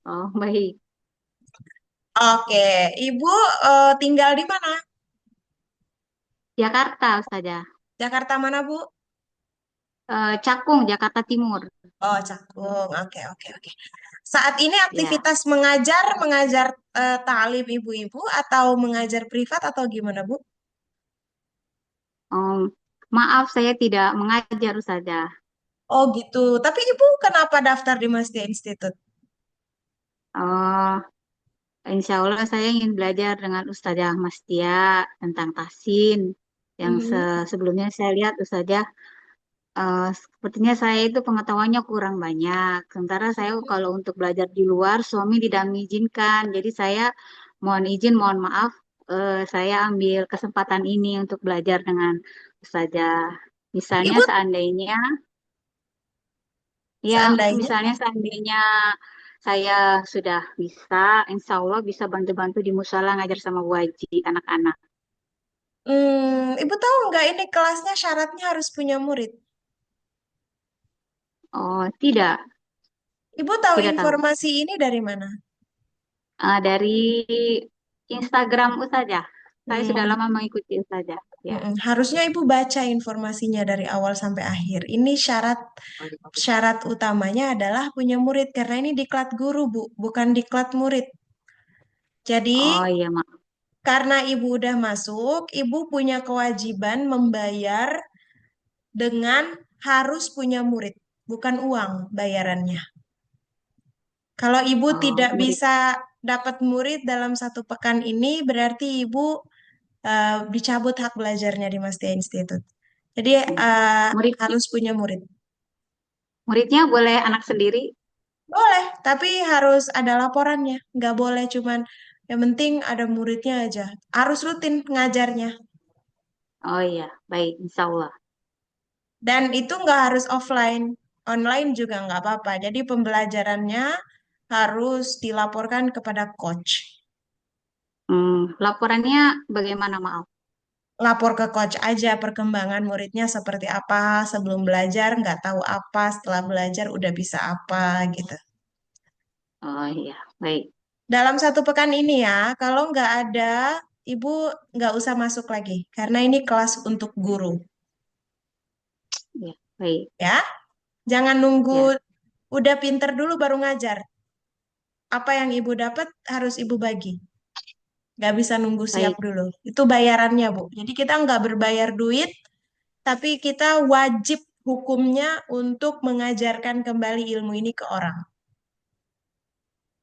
Oh, baik. Oke, Ibu tinggal di mana? Jakarta, Ustazah. Jakarta mana, Bu? Cakung, Jakarta Timur. Oh, Cakung. Oke, oke, oke. Saat ini Ya. aktivitas mengajar taklim ibu-ibu atau mengajar privat atau gimana, Bu? Um, Maaf, saya tidak mengajar, Ustazah. Oh, gitu. Tapi Ibu kenapa daftar di Masdia Institute? Oh, Insya Allah saya ingin belajar dengan Ustazah Mastia tentang tahsin. Yang Mhm. sebelumnya saya lihat Ustazah, sepertinya saya itu pengetahuannya kurang banyak. Sementara saya kalau untuk belajar di luar, suami tidak mengizinkan. Jadi saya mohon izin, mohon maaf, saya ambil kesempatan ini untuk belajar dengan Ustazah. Misalnya Ibu seandainya, ya seandainya. misalnya seandainya saya sudah bisa, insya Allah bisa bantu-bantu di musola ngajar sama Bu Haji anak-anak. Ibu tahu nggak ini kelasnya syaratnya harus punya murid? Oh, tidak, Ibu tahu tidak tahu. informasi ini dari mana? Dari Instagram Ustazah. Saya sudah Hmm, lama mengikuti Ustazah. Ya. Harusnya Ibu baca informasinya dari awal sampai akhir. Ini syarat syarat utamanya adalah punya murid karena ini diklat guru, Bu, bukan diklat murid. Jadi, Oh iya, Mak. karena Ibu udah masuk, Ibu punya kewajiban membayar dengan harus punya murid, bukan uang bayarannya. Kalau Ibu Oh, tidak murid. bisa dapat murid dalam 1 pekan ini, berarti Ibu dicabut hak belajarnya di Mastia Institute. Jadi Murid harus punya murid. muridnya boleh anak sendiri. Boleh, tapi harus ada laporannya. Nggak boleh cuman yang penting ada muridnya aja. Harus rutin ngajarnya. Oh iya, baik, insya Allah. Dan itu nggak harus offline. Online juga nggak apa-apa. Jadi pembelajarannya harus dilaporkan kepada coach. Laporannya bagaimana, maaf? Lapor ke coach aja perkembangan muridnya seperti apa. Sebelum belajar nggak tahu apa, setelah belajar udah bisa apa gitu. Oh iya, baik. Dalam 1 pekan ini ya, kalau nggak ada, ibu nggak usah masuk lagi. Karena ini kelas untuk guru. Ya, baik. Ya, jangan nunggu Ya, udah pinter dulu baru ngajar. Apa yang ibu dapat harus ibu bagi. Nggak bisa nunggu siap baik. dulu. Itu bayarannya, Bu. Jadi kita nggak berbayar duit, tapi kita wajib hukumnya untuk mengajarkan kembali ilmu ini ke orang.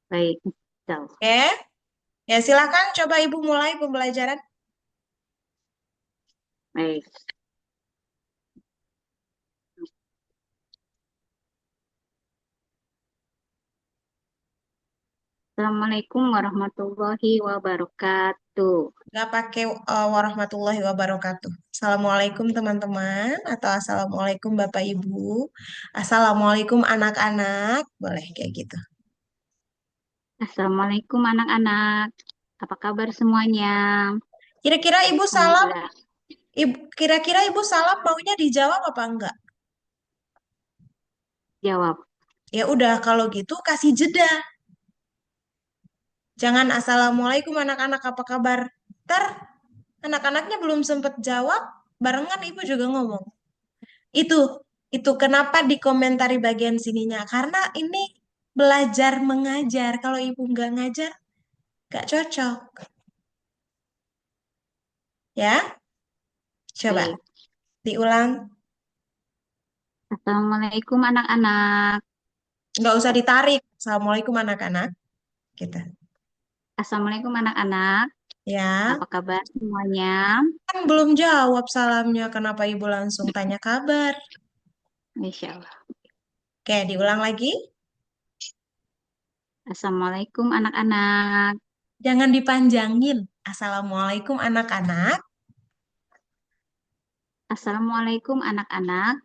Baik, insya Allah. Oke? Ya, silakan coba ibu mulai pembelajaran. Baik. Assalamualaikum warahmatullahi wabarakatuh. Nggak pakai warahmatullahi wabarakatuh. Assalamualaikum teman-teman, atau Assalamualaikum Bapak Ibu. Assalamualaikum anak-anak. Boleh kayak gitu. Assalamualaikum anak-anak. Apa kabar semuanya? Kira-kira ibu salam, Alhamdulillah. kira-kira ibu salam maunya dijawab apa enggak? Jawab. Ya udah kalau gitu kasih jeda. Jangan assalamualaikum anak-anak apa kabar. Ntar anak-anaknya belum sempet jawab, barengan ibu juga ngomong. Itu itu kenapa dikomentari bagian sininya? Karena ini belajar mengajar. Kalau ibu nggak ngajar, nggak cocok. Ya, coba Baik. diulang. Assalamualaikum anak-anak. Nggak usah ditarik. Assalamualaikum anak-anak. Gitu. Assalamualaikum anak-anak. Ya. Apa kabar semuanya? Kan belum jawab salamnya, kenapa ibu langsung tanya kabar? Insya Allah. Oke, diulang lagi. Assalamualaikum anak-anak. Jangan dipanjangin. Assalamualaikum anak-anak. Assalamualaikum anak-anak.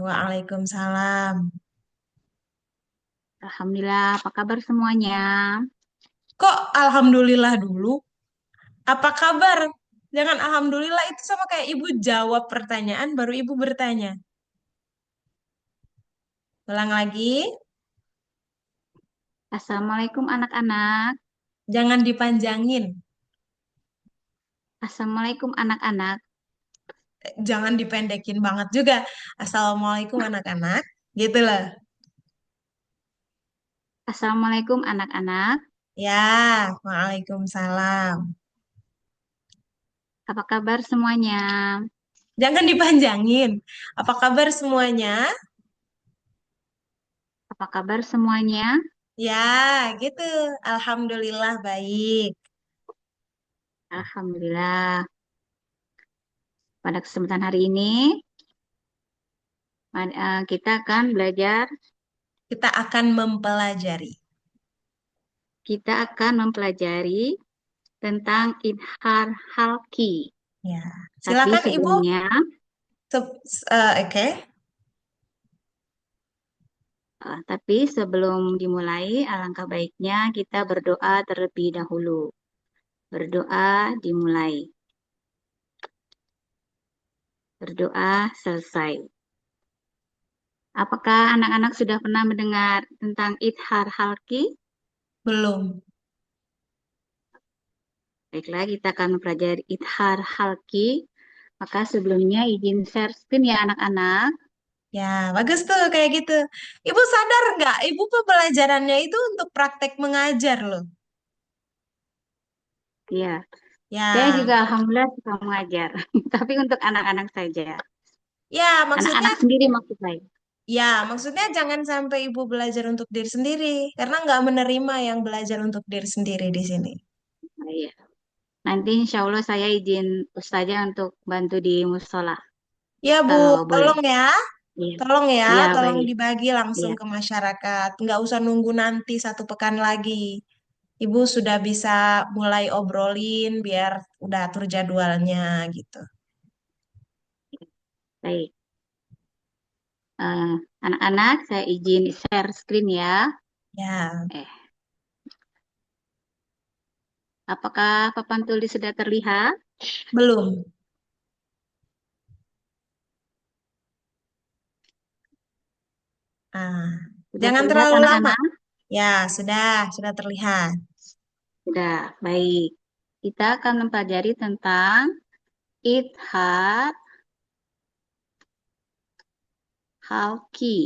Waalaikumsalam. Alhamdulillah, apa kabar semuanya? Kok alhamdulillah dulu? Apa kabar? Jangan alhamdulillah itu sama kayak ibu jawab pertanyaan baru ibu bertanya. Ulang lagi. Assalamualaikum anak-anak. Jangan dipanjangin. Assalamualaikum anak-anak. Jangan dipendekin banget juga. Assalamualaikum anak-anak. Gitu loh. Assalamualaikum anak-anak. Ya, waalaikumsalam. Apa kabar semuanya? Jangan dipanjangin. Apa kabar semuanya? Apa kabar semuanya? Ya, gitu. Alhamdulillah baik. Alhamdulillah. Pada kesempatan hari ini, kita akan belajar, Kita akan mempelajari. kita akan mempelajari tentang idhar halki. Ya, Tapi silakan Ibu. sebelumnya, Oke. tapi sebelum dimulai, alangkah baiknya kita berdoa terlebih dahulu. Berdoa dimulai. Berdoa selesai. Apakah anak-anak sudah pernah mendengar tentang idhar halki? Belum. Baiklah, kita akan mempelajari idhar halki. Maka sebelumnya izin share screen ya anak-anak. Ya, bagus tuh kayak gitu. Ibu sadar nggak? Ibu pembelajarannya itu untuk praktek mengajar loh. Ya, saya Ya, juga alhamdulillah suka mengajar. Tapi untuk anak-anak saja. ya maksudnya Anak-anak sendiri maksud saya. Ya, maksudnya jangan sampai ibu belajar untuk diri sendiri, karena nggak menerima yang belajar untuk diri sendiri di sini. Nah, iya. Nanti insya Allah saya izin Ustazah untuk bantu di musola Ya, Bu, kalau boleh. tolong ya. Iya, Tolong ya, iya tolong baik. dibagi langsung Iya, ke masyarakat. Nggak usah nunggu nanti 1 pekan lagi. Ibu sudah bisa mulai obrolin biar udah atur jadwalnya gitu. baik. Eh, Anak-anak, saya izin share screen ya. Ya, Eh, apakah papan tulis sudah terlihat? belum. Ah, Sudah jangan terlihat terlalu lama. anak-anak? Ya, sudah terlihat. Sudah, baik. Kita akan mempelajari tentang idhar halki.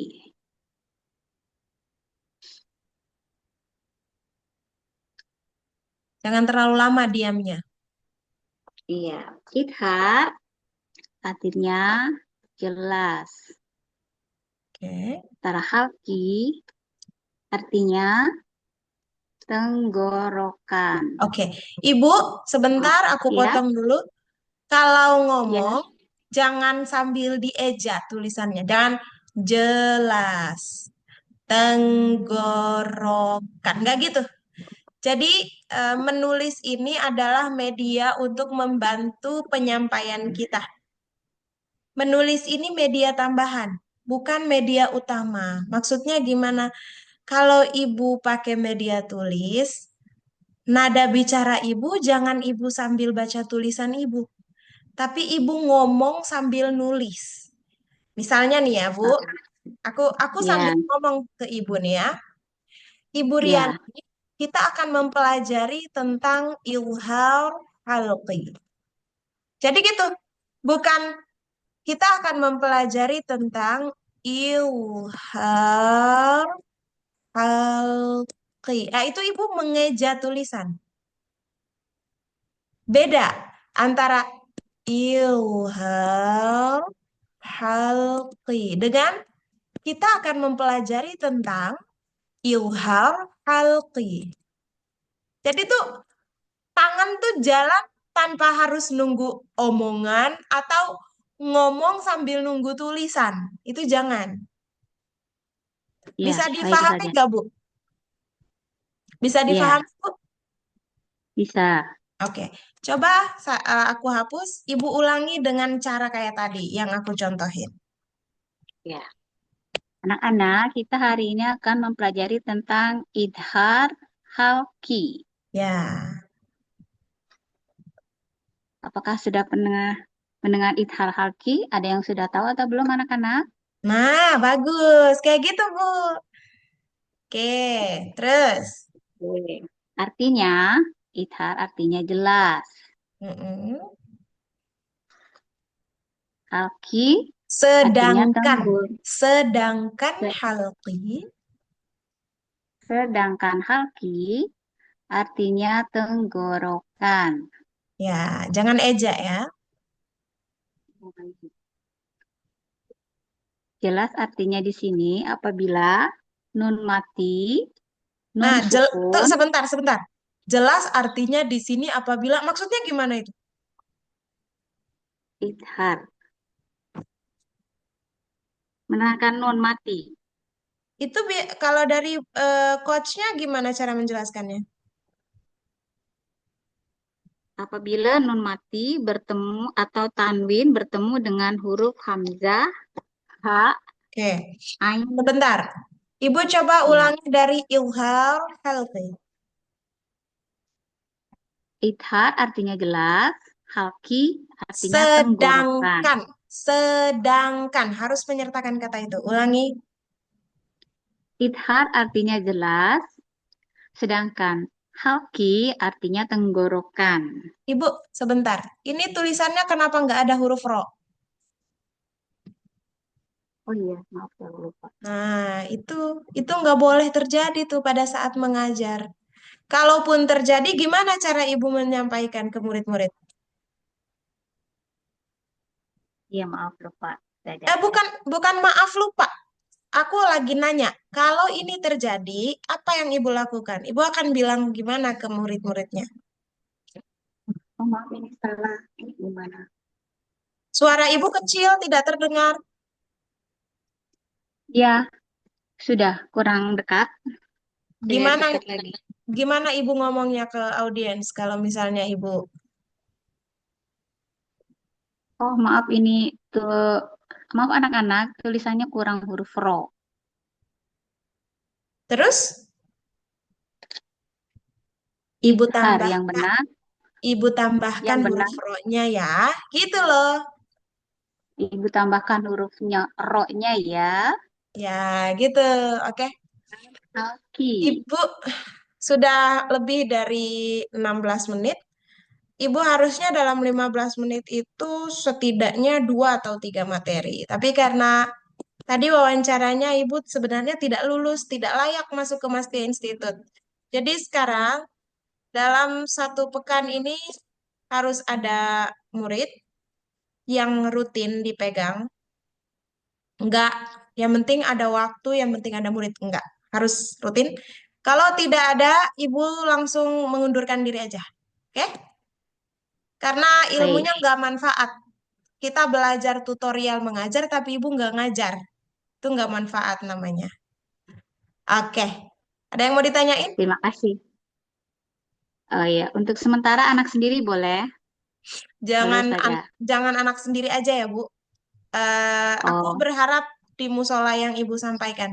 Jangan terlalu lama diamnya. Iya, idhar artinya jelas. Oke. Sementara halki artinya tenggorokan. Oke, Ibu, sebentar aku Ya, potong dulu. Kalau ya, ngomong, jangan sambil dieja tulisannya. Jangan jelas. Tenggorokan. Nggak gitu. Jadi, menulis ini adalah media untuk membantu penyampaian kita. Menulis ini media tambahan, bukan media utama. Maksudnya gimana? Kalau Ibu pakai media tulis, nada bicara Ibu jangan Ibu sambil baca tulisan Ibu. Tapi ibu ngomong sambil nulis. Misalnya nih ya, Bu, aku sambil ya, ngomong ke ibu nih ya. Ibu ya, Riani, kita akan mempelajari tentang ilham halqi. Jadi gitu, bukan kita akan mempelajari tentang ilham halqi. Nah, itu ibu mengeja tulisan. Beda antara ilham halqi dengan kita akan mempelajari tentang ilham halqi. Jadi tuh tangan tuh jalan tanpa harus nunggu omongan atau ngomong sambil nunggu tulisan. Itu jangan. ya, Bisa baik difahami saja. nggak, Bu? Bisa Ya, difahami, Bu? bisa. Oke. Coba aku hapus. Ibu ulangi dengan cara kayak tadi yang aku contohin. Ya, anak-anak, kita hari ini akan mempelajari tentang idhar halki. Ya. Apakah sudah pernah mendengar idhar halki? Ada yang sudah tahu atau belum anak-anak? Nah, bagus. Kayak gitu, Bu. terus. Oke. Artinya, ithar artinya jelas. Mm-mm. Halki artinya Sedangkan, tembul. sedangkan Se- halqi, Sedangkan halki artinya tenggorokan. ya jangan eja ya. Jelas artinya di sini apabila nun mati, nun Nah, sukun, sebentar, sebentar. Jelas artinya di sini apabila, maksudnya gimana itu? ithar. Menerangkan nun mati. Itu kalau dari coachnya gimana cara menjelaskannya? Apabila nun mati bertemu atau tanwin bertemu dengan huruf hamzah, ha, Oke, ain, sebentar. Ibu coba ya. ulangi dari ilhar halqi. Ithar artinya jelas, halki artinya tenggorokan. Sedangkan, sedangkan harus menyertakan kata itu. Ulangi. Ithar artinya jelas, sedangkan halki artinya tenggorokan. Ibu, sebentar. Ini tulisannya kenapa nggak ada huruf ro? Oh iya, maaf saya lupa. Nah, itu nggak boleh terjadi tuh pada saat mengajar. Kalaupun terjadi, gimana cara ibu menyampaikan ke murid-murid? Iya, maaf lupa. Saya. Bukan, bukan maaf lupa. Aku lagi nanya, kalau ini terjadi, apa yang ibu lakukan? Ibu akan bilang gimana ke murid-muridnya? Oh, maaf ini salah. Ini gimana? Suara ibu kecil, tidak terdengar. Ya, sudah kurang dekat. Saya Gimana, dekat lagi. gimana ibu ngomongnya ke audiens kalau misalnya ibu? Oh, maaf ini tuh, maaf anak-anak, tulisannya kurang huruf ro. Terus, ibu Ithar tambah, yang benar, ibu tambahkan yang benar. huruf ro-nya ya, gitu loh. Ibu tambahkan hurufnya ro-nya ya. Ya, gitu. Oke. Halki. Ibu sudah lebih dari 16 menit. Ibu harusnya dalam 15 menit itu setidaknya dua atau tiga materi. Tapi karena tadi wawancaranya Ibu sebenarnya tidak lulus, tidak layak masuk ke Mastia Institute. Jadi sekarang dalam satu pekan ini harus ada murid yang rutin dipegang. Enggak, yang penting ada waktu, yang penting ada murid. Enggak, harus rutin. Kalau tidak ada, Ibu langsung mengundurkan diri aja. Oke? Karena Baik, ilmunya nggak manfaat. Kita belajar tutorial mengajar, tapi Ibu nggak ngajar. Itu nggak manfaat namanya. Oke. Ada yang mau ditanyain? terima kasih. Oh ya, untuk sementara anak sendiri boleh, boleh Jangan saja. jangan anak sendiri aja ya, Bu. Aku Oh, berharap di musola yang Ibu sampaikan.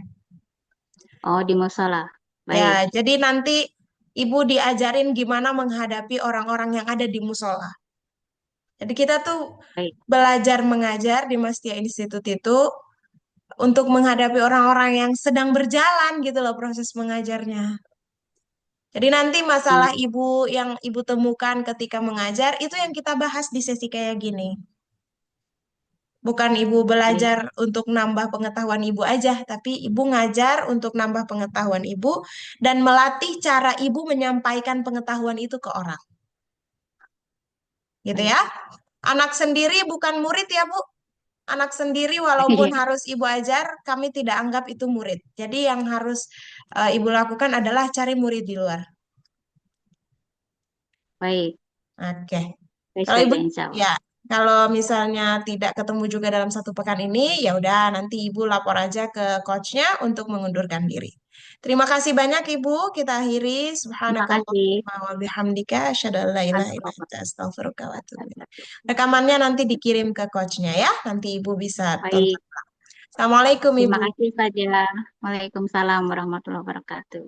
oh di musola. Ya, Baik, jadi nanti Ibu diajarin gimana menghadapi orang-orang yang ada di musola. Jadi kita tuh baik, belajar mengajar di Mastia Institute itu untuk menghadapi orang-orang yang sedang berjalan gitu loh proses mengajarnya. Jadi nanti masalah baik, ibu yang ibu temukan ketika mengajar itu yang kita bahas di sesi kayak gini. Bukan ibu baik. belajar untuk nambah pengetahuan ibu aja, tapi ibu ngajar untuk nambah pengetahuan ibu dan melatih cara ibu menyampaikan pengetahuan itu ke orang. Gitu Baik. ya. Anak sendiri bukan murid ya, Bu. Anak sendiri walaupun harus ibu ajar, kami tidak anggap itu murid. Jadi yang harus ibu lakukan adalah cari murid di luar. Baik, Oke. baik Kalau ibu saja insya ya, Allah. kalau misalnya tidak ketemu juga dalam satu pekan ini, ya udah nanti ibu lapor aja ke coachnya untuk mengundurkan diri. Terima kasih banyak ibu. Kita akhiri. Terima kasih. Subhanakallahumma wa bihamdika asyhadu an la ilaha illa anta Assalamualaikum. astaghfiruka wa atubu ilaik. Rekamannya nanti dikirim ke coachnya ya. Nanti ibu bisa tonton. Baik, Assalamualaikum terima ibu. kasih saja. Waalaikumsalam warahmatullahi wabarakatuh.